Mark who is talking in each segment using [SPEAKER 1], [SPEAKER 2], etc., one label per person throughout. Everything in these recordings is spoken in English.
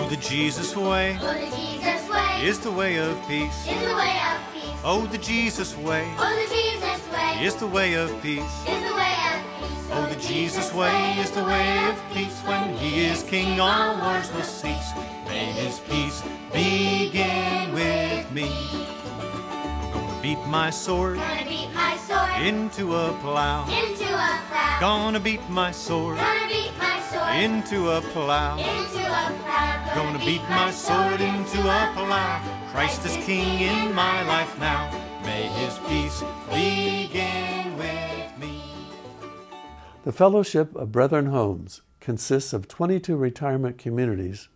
[SPEAKER 1] Oh, the Jesus way.
[SPEAKER 2] Oh, the Jesus way
[SPEAKER 1] Is the way of peace.
[SPEAKER 2] is the way of peace.
[SPEAKER 1] Oh, the Jesus way.
[SPEAKER 2] Oh, the Jesus way
[SPEAKER 1] Is the way of peace.
[SPEAKER 2] is the way of peace.
[SPEAKER 1] Oh, the Jesus way is the way of peace. When he is king, all wars will cease. May his peace begin with me. Gonna beat my sword
[SPEAKER 2] Gonna beat my sword
[SPEAKER 1] into a plow.
[SPEAKER 2] into a plow.
[SPEAKER 1] Gonna beat my sword
[SPEAKER 2] Gonna beat my sword
[SPEAKER 1] into a plow.
[SPEAKER 2] into a plow.
[SPEAKER 1] Gonna beat my sword into a plow. Christ is king in my life now. May his peace begin with me.
[SPEAKER 3] The Fellowship of Brethren Homes consists of 22 retirement communities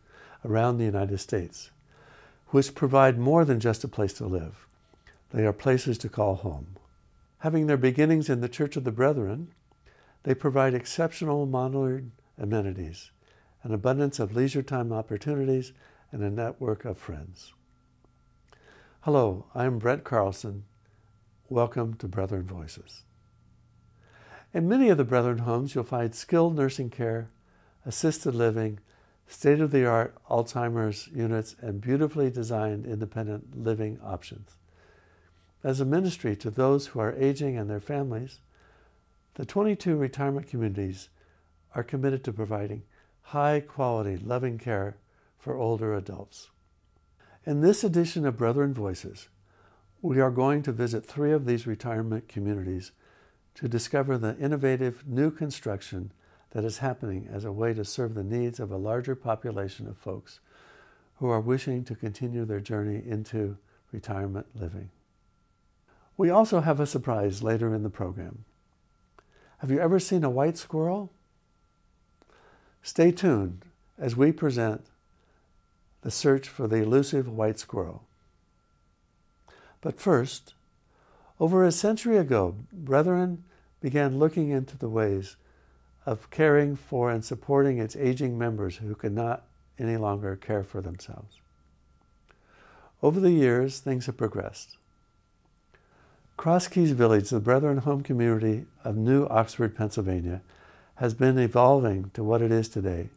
[SPEAKER 3] around the United States, which provide more than just a place to live. They are places to call home. Having their beginnings in the Church of the Brethren, they provide exceptional modern amenities, an abundance of leisure time opportunities, and a network of friends. Hello, I'm Brett Carlson. Welcome to Brethren Voices. In many of the Brethren homes, you'll find skilled nursing care, assisted living, state-of-the-art Alzheimer's units, and beautifully designed independent living options. As a ministry to those who are aging and their families, the 22 retirement communities are committed to providing high-quality, loving care for older adults. In this edition of Brethren Voices, we are going to visit 3 of these retirement communities to discover the innovative new construction that is happening as a way to serve the needs of a larger population of folks who are wishing to continue their journey into retirement living. We also have a surprise later in the program. Have you ever seen a white squirrel? Stay tuned as we present the search for the elusive white squirrel. But first, over a century ago, Brethren began looking into the ways of caring for and supporting its aging members who could not any longer care for themselves. Over the years, things have progressed. Cross Keys Village, the Brethren home community of New Oxford, Pennsylvania, has been evolving to what it is today.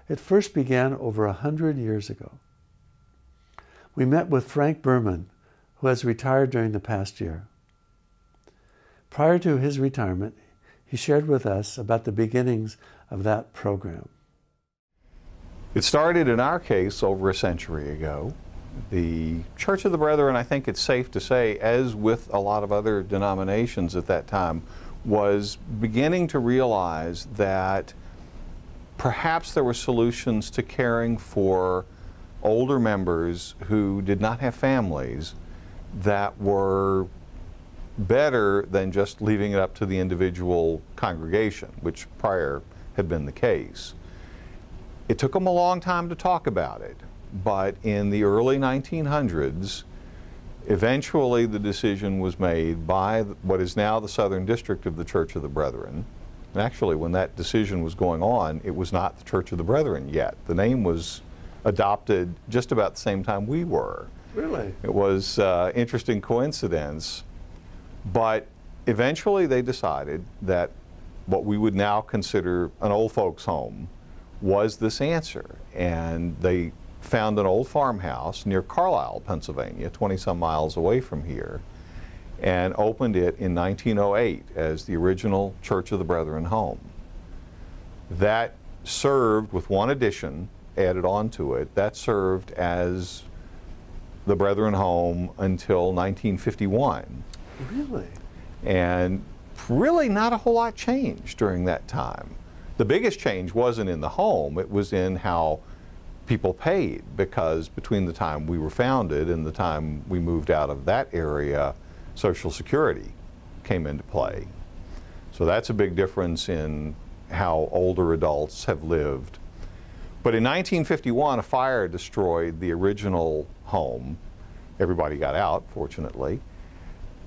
[SPEAKER 3] It first began over 100 years ago. We met with Frank Berman, who has retired during the past year. Prior to his retirement, he shared with us about the beginnings of that program.
[SPEAKER 4] It started in our case over a century ago. The Church of the Brethren, I think it's safe to say, as with a lot of other denominations at that time, was beginning to realize that perhaps there were solutions to caring for older members who did not have families that were better than just leaving it up to the individual congregation, which prior had been the case. It took them a long time to talk about it, but in the early 1900s, eventually the decision was made by what is now the Southern District of the Church of the Brethren. And actually, when that decision was going on, it was not the Church of the Brethren yet. The name was adopted just about the same time we were.
[SPEAKER 3] Really?
[SPEAKER 4] It was an interesting coincidence, but eventually they decided that what we would now consider an old folks' home was this answer, and they found an old farmhouse near Carlisle, Pennsylvania, 20-some miles away from here, and opened it in 1908 as the original Church of the Brethren home. That served, with one addition added on to it, that served as the Brethren home until 1951.
[SPEAKER 3] Really?
[SPEAKER 4] And really not a whole lot changed during that time. The biggest change wasn't in the home, it was in how people paid, because between the time we were founded and the time we moved out of that area, Social Security came into play. So that's a big difference in how older adults have lived. But in 1951, a fire destroyed the original home. Everybody got out, fortunately.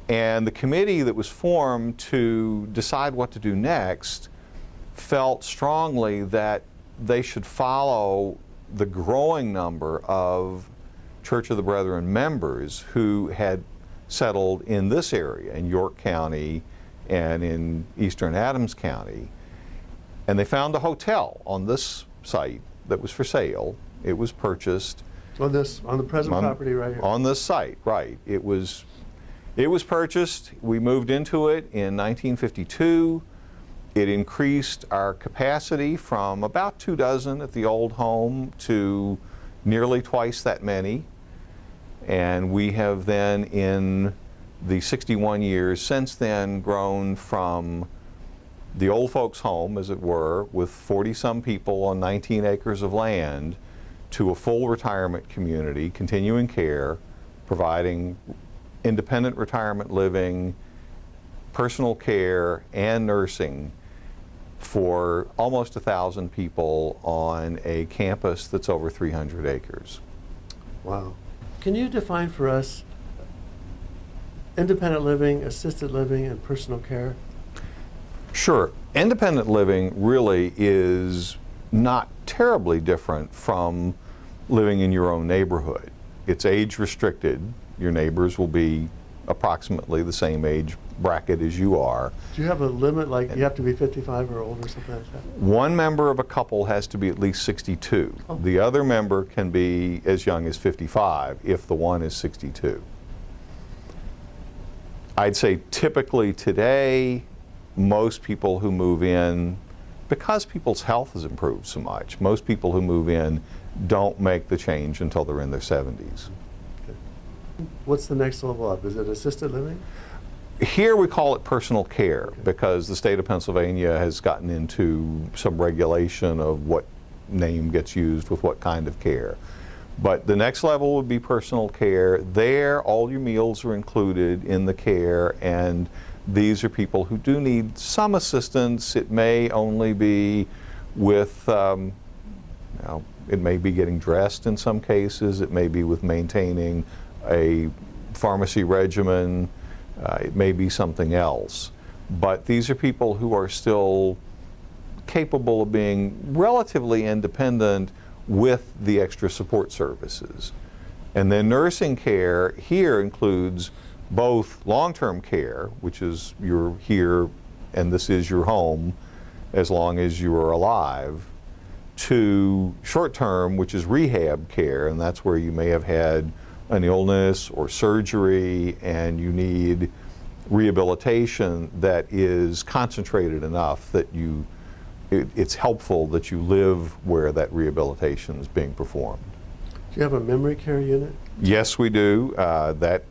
[SPEAKER 4] And the committee that was formed to decide what to do next felt strongly that they should follow the growing number of Church of the Brethren members who had settled in this area, in York County and in eastern Adams County. And they found a hotel on this site that was for sale. It was purchased
[SPEAKER 3] On the present property right here.
[SPEAKER 4] on this site, right. It was purchased. We moved into it in 1952. It increased our capacity from about 24 at the old home to nearly twice that many. And we have then, in the 61 years since then, grown from the old folks' home, as it were, with 40-some people on 19 acres of land, to a full retirement community, continuing care, providing independent retirement living, personal care, and nursing for almost 1,000 people on a campus that's over 300 acres.
[SPEAKER 3] Wow. Can you define for us independent living, assisted living, and personal care?
[SPEAKER 4] Sure. Independent living really is not terribly different from living in your own neighborhood. It's age restricted. Your neighbors will be approximately the same age bracket as you are.
[SPEAKER 3] Do you have a limit, like you have to be 55 or older or something like that?
[SPEAKER 4] One member of a couple has to be at least 62.
[SPEAKER 3] Oh.
[SPEAKER 4] The other member can be as young as 55 if the one is 62. I'd say typically today, most people who move in, because people's health has improved so much, most people who move in don't make the change until they're in their 70s.
[SPEAKER 3] Okay. What's the next level up? Is it assisted living?
[SPEAKER 4] Here we call it personal care because the state of Pennsylvania has gotten into some regulation of what name gets used with what kind of care. But the next level would be personal care. There, all your meals are included in the care, and these are people who do need some assistance. It may only be with, it may be getting dressed in some cases. It may be with maintaining a pharmacy regimen. It may be something else. But these are people who are still capable of being relatively independent with the extra support services. And then nursing care here includes both long-term care, which is you're here and this is your home as long as you are alive, to short-term, which is rehab care, and that's where you may have had an illness or surgery and you need rehabilitation that is concentrated enough that it's helpful that you live where that rehabilitation is being performed.
[SPEAKER 3] Do you have a memory care unit?
[SPEAKER 4] Yes, we do. That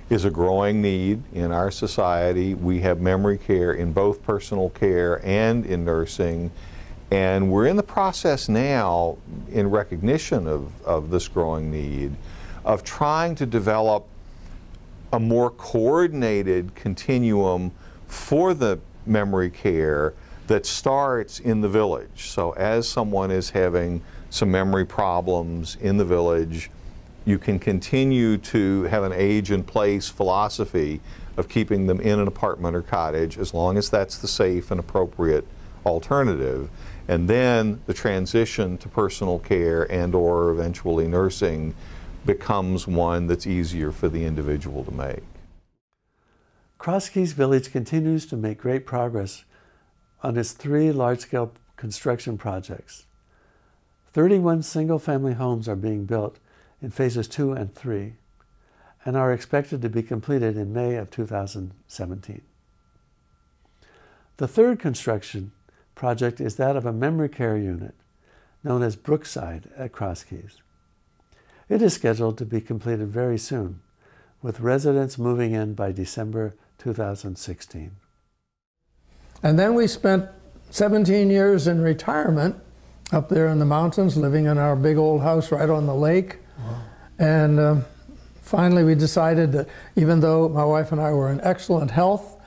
[SPEAKER 4] is a growing need in our society. We have memory care in both personal care and in nursing. And we're in the process now, in recognition of this growing need, of trying to develop a more coordinated continuum for the memory care that starts in the village. So as someone is having some memory problems in the village, you can continue to have an age-in-place philosophy of keeping them in an apartment or cottage as long as that's the safe and appropriate alternative. And then the transition to personal care and or eventually nursing becomes one that's easier for the individual to make.
[SPEAKER 3] Cross Keys Village continues to make great progress on its 3 large-scale construction projects. 31 single-family homes are being built in phases 2 and 3 and are expected to be completed in May of 2017. The 3rd construction project is that of a memory care unit known as Brookside at Cross Keys. It is scheduled to be completed very soon, with residents moving in by December 2016.
[SPEAKER 5] And then we spent 17 years in retirement up there in the mountains, living in our big old house right on the lake. Wow. And finally we decided that even though my wife and I were in excellent health,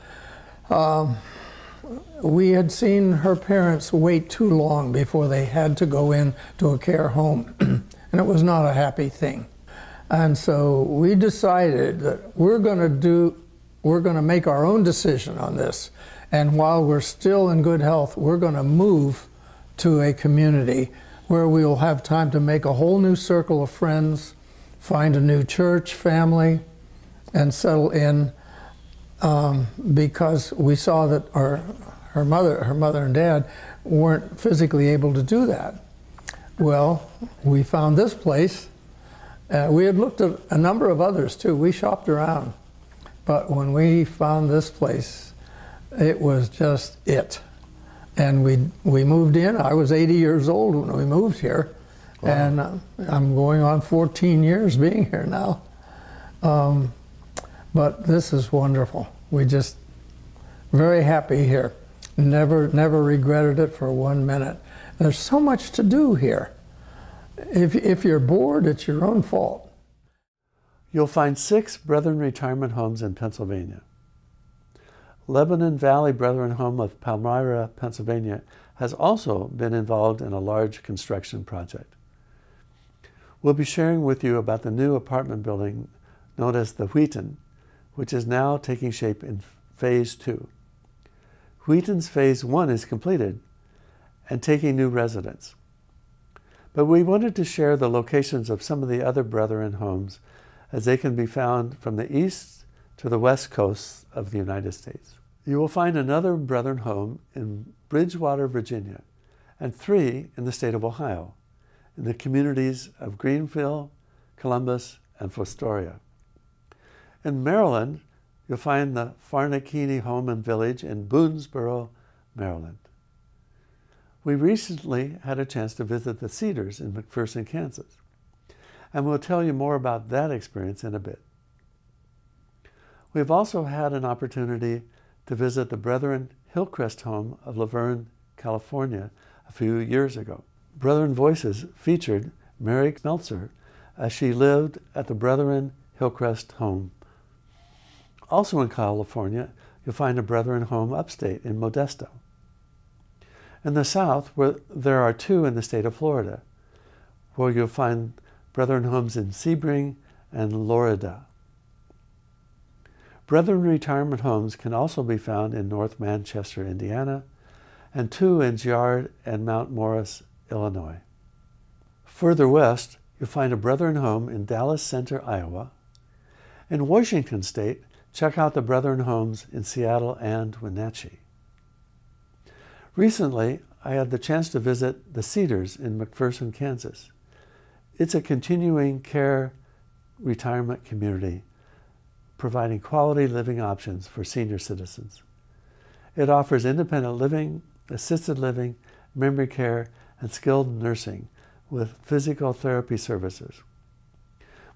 [SPEAKER 5] we had seen her parents wait too long before they had to go in to a care home. And it was not a happy thing. And so we decided that we're going to make our own decision on this. And while we're still in good health, we're going to move to a community where we will have time to make a whole new circle of friends, find a new church family, and settle in, because we saw that her mother and dad weren't physically able to do that. Well, we found this place. We had looked at a number of others too. We shopped around. But when we found this place, it was just it. And we moved in. I was 80 years old when we moved here. Wow. And I'm going on 14 years being here now. But this is wonderful. We just very happy here. Never regretted it for 1 minute. There's so much to do here. If you're bored, it's your own fault.
[SPEAKER 3] You'll find 6 Brethren retirement homes in Pennsylvania. Lebanon Valley Brethren Home of Palmyra, Pennsylvania has also been involved in a large construction project. We'll be sharing with you about the new apartment building known as the Wheaton, which is now taking shape in Phase 2. Wheaton's Phase 1 is completed and taking new residents. But we wanted to share the locations of some of the other Brethren homes as they can be found from the east to the west coast of the United States. You will find another Brethren home in Bridgewater, Virginia, and 3 in the state of Ohio, in the communities of Greenville, Columbus, and Fostoria. In Maryland, you'll find the Farnakini Home and Village in Boonesboro, Maryland. We recently had a chance to visit the Cedars in McPherson, Kansas, and we'll tell you more about that experience in a bit. We've also had an opportunity to visit the Brethren Hillcrest home of Laverne, California a few years ago. Brethren Voices featured Mary Meltzer as she lived at the Brethren Hillcrest home. Also in California, you'll find a Brethren home upstate in Modesto. In the south, there are 2 in the state of Florida, where you'll find Brethren homes in Sebring and Lorida. Brethren retirement homes can also be found in North Manchester, Indiana, and 2 in Giard and Mount Morris, Illinois. Further west, you'll find a Brethren home in Dallas Center, Iowa. In Washington State, check out the Brethren homes in Seattle and Wenatchee. Recently, I had the chance to visit the Cedars in McPherson, Kansas. It's a continuing care retirement community providing quality living options for senior citizens. It offers independent living, assisted living, memory care, and skilled nursing with physical therapy services.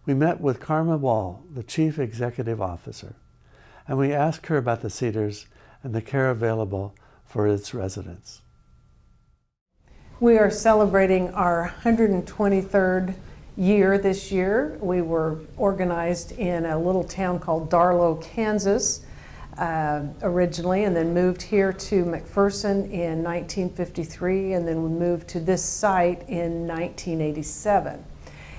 [SPEAKER 3] We met with Karma Wall, the Chief Executive Officer, and we asked her about the Cedars and the care available for its residents.
[SPEAKER 6] We are celebrating our 123rd year this year. We were organized in a little town called Darlow, Kansas originally, and then moved here to McPherson in 1953, and then we moved to this site in 1987.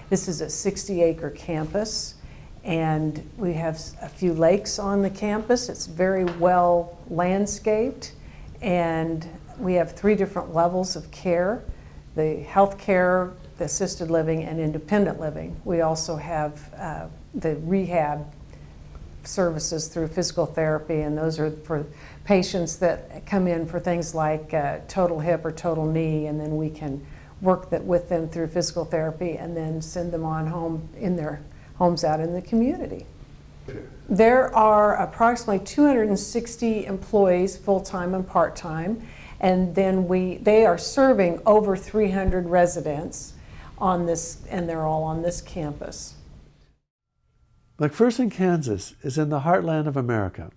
[SPEAKER 6] This is a 60-acre campus, and we have a few lakes on the campus. It's very well landscaped, and we have 3 different levels of care: the health care, the assisted living, and independent living. We also have the rehab services through physical therapy, and those are for patients that come in for things like total hip or total knee, and then we can work with them through physical therapy and then send them on home in their homes out in the community. There are approximately 260 employees, full-time and part-time, and then they are serving over 300 residents on this, and they're all on this campus.
[SPEAKER 3] McPherson, Kansas is in the heartland of America,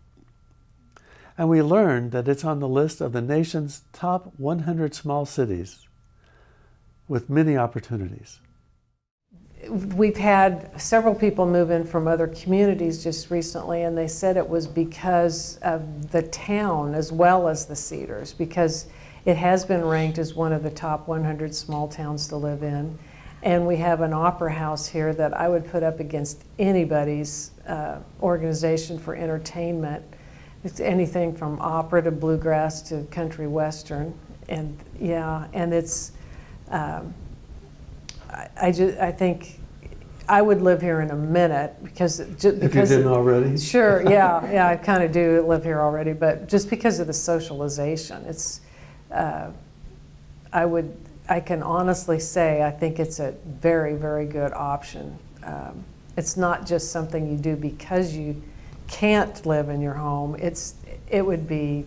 [SPEAKER 3] and we learned that it's on the list of the nation's top 100 small cities with many opportunities.
[SPEAKER 6] We've had several people move in from other communities just recently, and they said it was because of the town as well as the Cedars, because it has been ranked as one of the top 100 small towns to live in. And we have an opera house here that I would put up against anybody's organization for entertainment. It's anything from opera to bluegrass to country western, and yeah, and it's. I think I would live here in a minute because
[SPEAKER 3] if you didn't already.
[SPEAKER 6] Sure, yeah, I kind of do live here already, but just because of the socialization, it's. I can honestly say I think it's a very, very good option. It's not just something you do because you can't live in your home. It would be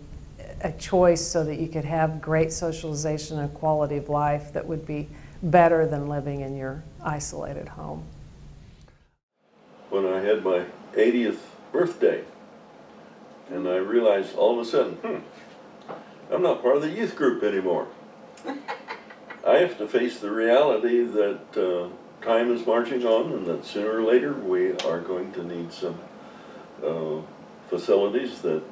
[SPEAKER 6] a choice so that you could have great socialization and quality of life that would be better than living in your isolated home.
[SPEAKER 7] When I had my 80th birthday, and I realized all of a sudden, I'm not part of the youth group anymore. I have to face the reality that time is marching on, and that sooner or later we are going to need some facilities that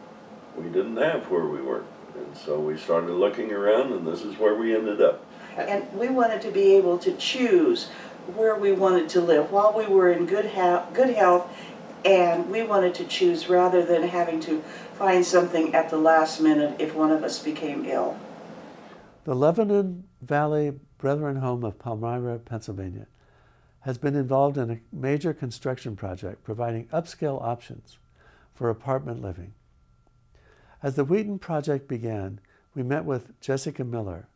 [SPEAKER 7] we didn't have where we were. And so we started looking around, and this is where we ended up.
[SPEAKER 8] And we wanted to be able to choose where we wanted to live while we were in good health, and we wanted to choose rather than having to find something at the last minute if one of us became ill.
[SPEAKER 3] The Lebanon Valley Brethren Home of Palmyra, Pennsylvania, has been involved in a major construction project providing upscale options for apartment living. As the Wheaton project began, we met with Jessica Miller,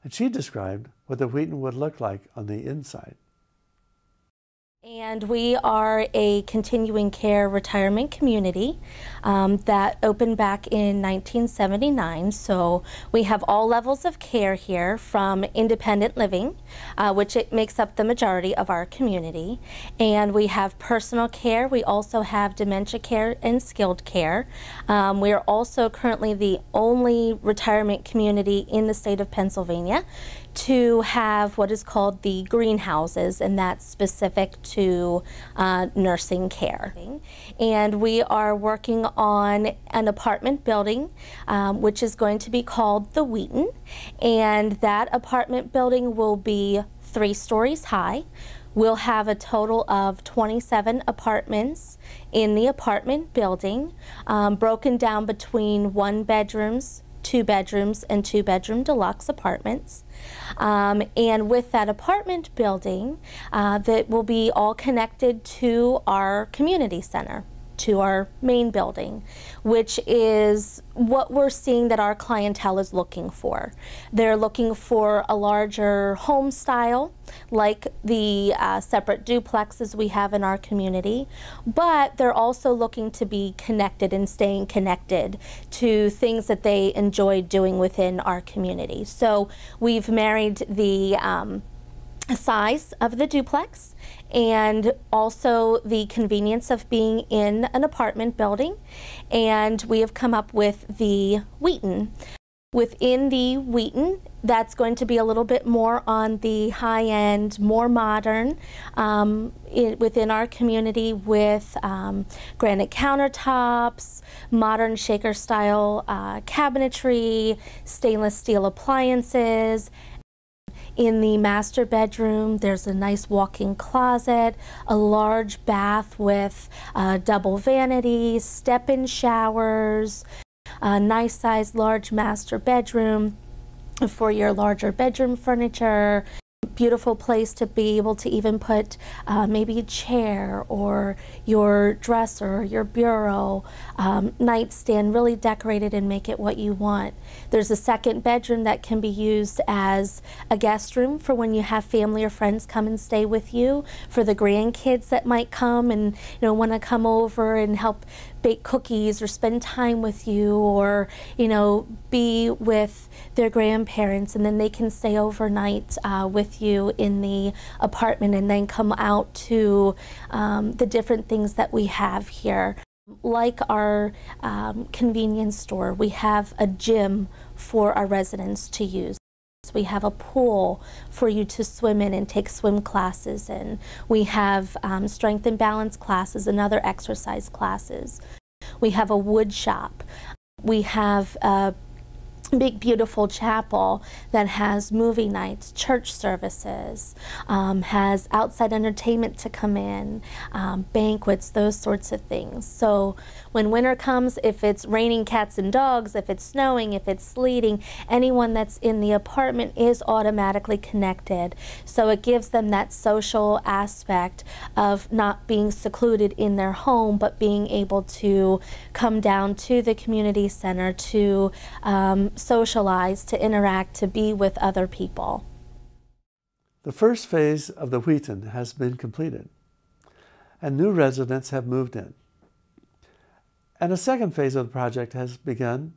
[SPEAKER 3] and she described what the Wheaton would look like on the inside.
[SPEAKER 9] And we are a continuing care retirement community that opened back in 1979. So we have all levels of care here, from independent living, which it makes up the majority of our community. And we have personal care. We also have dementia care and skilled care. We are also currently the only retirement community in the state of Pennsylvania to have what is called the greenhouses, and that's specific to nursing care. And we are working on an apartment building which is going to be called the Wheaton, and that apartment building will be 3 stories high. We'll have a total of 27 apartments in the apartment building, broken down between 1 bedrooms, 2 bedrooms, and 2-bedroom deluxe apartments. And with that apartment building, that will be all connected to our community center, to our main building, which is what we're seeing that our clientele is looking for. They're looking for a larger home style, like the separate duplexes we have in our community, but they're also looking to be connected and staying connected to things that they enjoy doing within our community. So we've married the size of the duplex and also the convenience of being in an apartment building, and we have come up with the Wheaton. Within the Wheaton, that's going to be a little bit more on the high end, more modern within our community, with granite countertops, modern shaker style cabinetry, stainless steel appliances. In the master bedroom, there's a nice walk-in closet, a large bath with double vanities, step-in showers, a nice sized large master bedroom for your larger bedroom furniture. Beautiful place to be able to even put maybe a chair or your dresser or your bureau, nightstand, really decorated and make it what you want. There's a second bedroom that can be used as a guest room for when you have family or friends come and stay with you, for the grandkids that might come and want to come over and help bake cookies or spend time with you, or be with their grandparents, and then they can stay overnight with you in the apartment and then come out to the different things that we have here. Like our convenience store, we have a gym for our residents to use. We have a pool for you to swim in and take swim classes in. We have strength and balance classes and other exercise classes. We have a wood shop. We have a big beautiful chapel that has movie nights, church services, has outside entertainment to come in, banquets, those sorts of things. So when winter comes, if it's raining cats and dogs, if it's snowing, if it's sleeting, anyone that's in the apartment is automatically connected. So it gives them that social aspect of not being secluded in their home, but being able to come down to the community center to socialize, to interact, to be with other people.
[SPEAKER 3] The first phase of the Wheaton has been completed, and new residents have moved in. And a second phase of the project has begun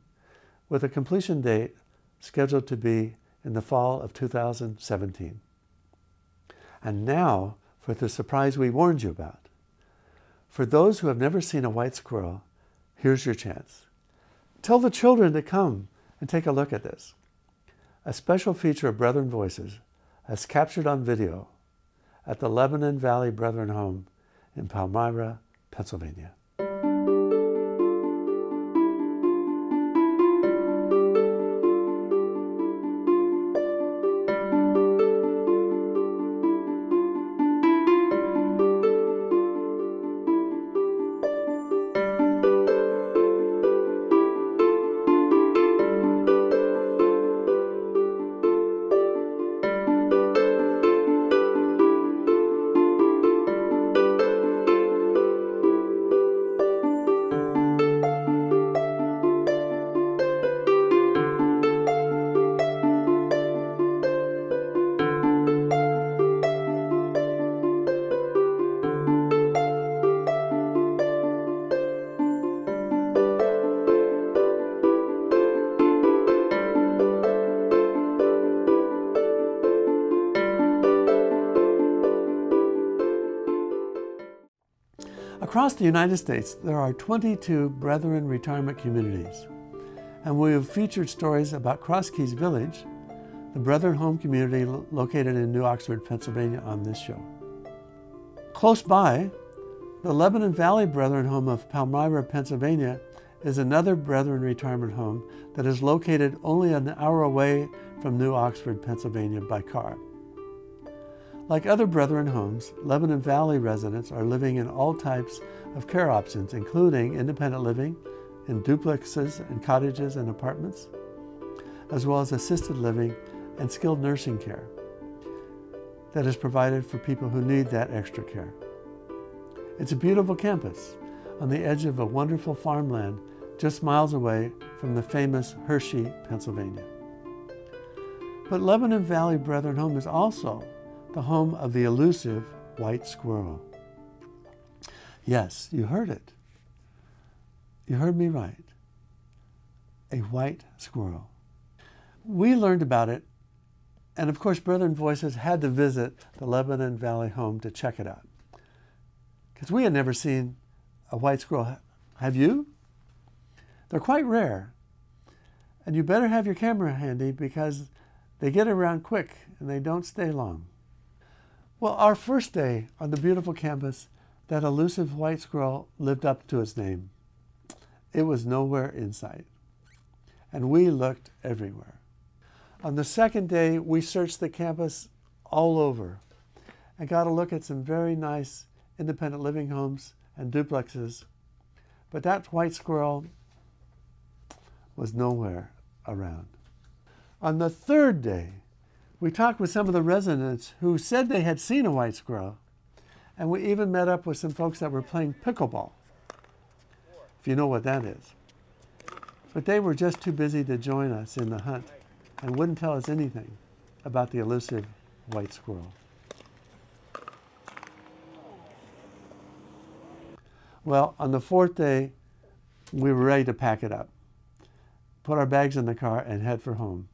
[SPEAKER 3] with a completion date scheduled to be in the fall of 2017. And now for the surprise we warned you about. For those who have never seen a white squirrel, here's your chance. Tell the children to come and take a look at this. A special feature of Brethren Voices as captured on video at the Lebanon Valley Brethren Home in Palmyra, Pennsylvania. Across the United States, there are 22 Brethren retirement communities, and we have featured stories about Cross Keys Village, the Brethren home community located in New Oxford, Pennsylvania, on this show. Close by, the Lebanon Valley Brethren home of Palmyra, Pennsylvania, is another Brethren retirement home that is located only an hour away from New Oxford, Pennsylvania by car. Like other Brethren homes, Lebanon Valley residents are living in all types of care options, including independent living in duplexes and cottages and apartments, as well as assisted living and skilled nursing care that is provided for people who need that extra care. It's a beautiful campus on the edge of a wonderful farmland just miles away from the famous Hershey, Pennsylvania. But Lebanon Valley Brethren Home is also the home of the elusive white squirrel. Yes, you heard it. You heard me right. A white squirrel. We learned about it, and of course Brethren Voices had to visit the Lebanon Valley home to check it out, because we had never seen a white squirrel. Have you? They're quite rare, and you better have your camera handy because they get around quick and they don't stay long. Well, our first day on the beautiful campus, that elusive white squirrel lived up to its name. It was nowhere in sight, and we looked everywhere. On the second day, we searched the campus all over and got a look at some very nice independent living homes and duplexes, but that white squirrel was nowhere around. On the third day, we talked with some of the residents who said they had seen a white squirrel, and we even met up with some folks that were playing pickleball, if you know what that is. But they were just too busy to join us in the hunt and wouldn't tell us anything about the elusive white squirrel. Well, on the fourth day, we were ready to pack it up, put our bags in the car, and head for home.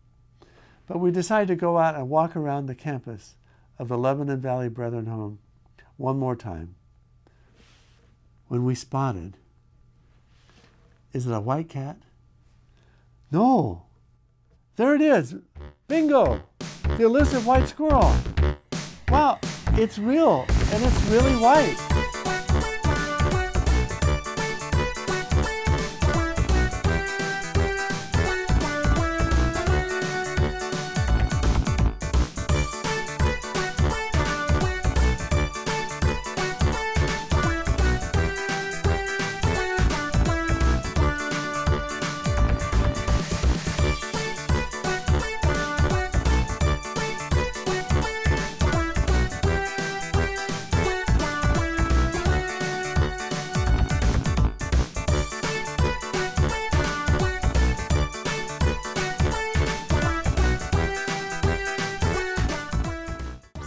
[SPEAKER 3] But we decided to go out and walk around the campus of the Lebanon Valley Brethren Home one more time, when we spotted, is it a white cat? No, there it is, bingo, the elusive white squirrel. Wow, it's real, and it's really white.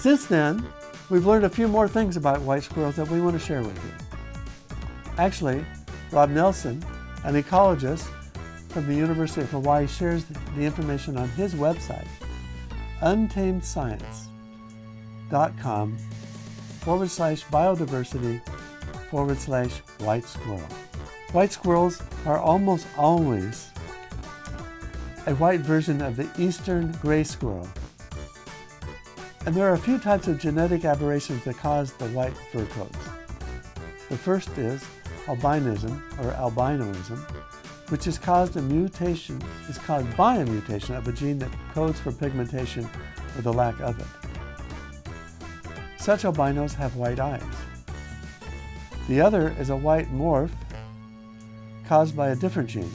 [SPEAKER 3] Since then, we've learned a few more things about white squirrels that we want to share with you. Actually, Rob Nelson, an ecologist from the University of Hawaii, shares the information on his website, untamedscience.com/biodiversity/white squirrel. White squirrels are almost always a white version of the eastern gray squirrel. And there are a few types of genetic aberrations that cause the white fur coats. The first is albinism, or albinoism, which is caused by a mutation of a gene that codes for pigmentation or the lack of it. Such albinos have white eyes. The other is a white morph caused by a different gene.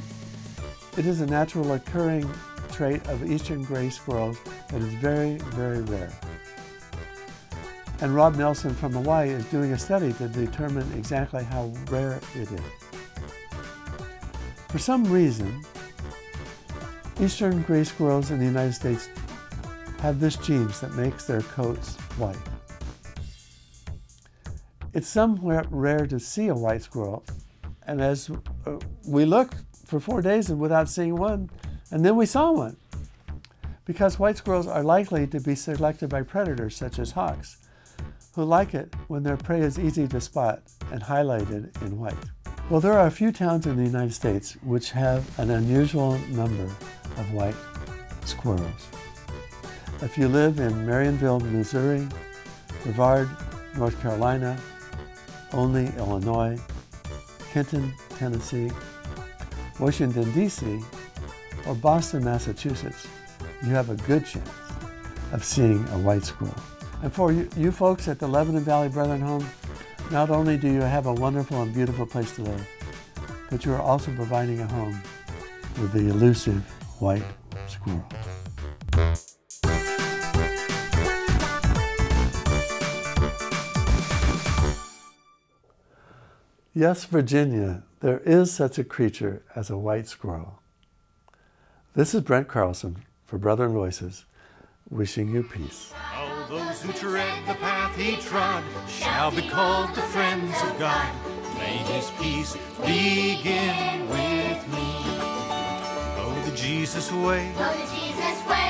[SPEAKER 3] It is a natural occurring trait of eastern gray squirrels that is very, very rare. And Rob Nelson from Hawaii is doing a study to determine exactly how rare it is. For some reason, eastern gray squirrels in the United States have this gene that makes their coats white. It's somewhat rare to see a white squirrel, and as we looked for 4 days without seeing one, and then we saw one, because white squirrels are likely to be selected by predators such as hawks, who like it when their prey is easy to spot and highlighted in white. Well, there are a few towns in the United States which have an unusual number of white squirrels. If you live in Marionville, Missouri, Brevard, North Carolina, Olney, Illinois, Kenton, Tennessee, Washington, D.C., or Boston, Massachusetts, you have a good chance of seeing a white squirrel. And for you folks at the Lebanon Valley Brethren Home, not only do you have a wonderful and beautiful place to live, but you are also providing a home for the elusive white squirrel. Yes, Virginia, there is such a creature as a white squirrel. This is Brent Carlson for Brethren Voices, wishing you peace.
[SPEAKER 1] All those who tread the path he trod shall be called the friends of God. May his peace begin with me. Oh, the Jesus way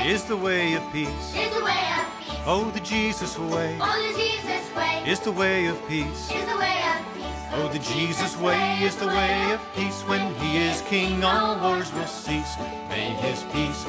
[SPEAKER 1] is the way of peace. Oh, the Jesus way is the way of peace. Oh, the Jesus way is the way of peace. When he is king, all wars will cease. May his peace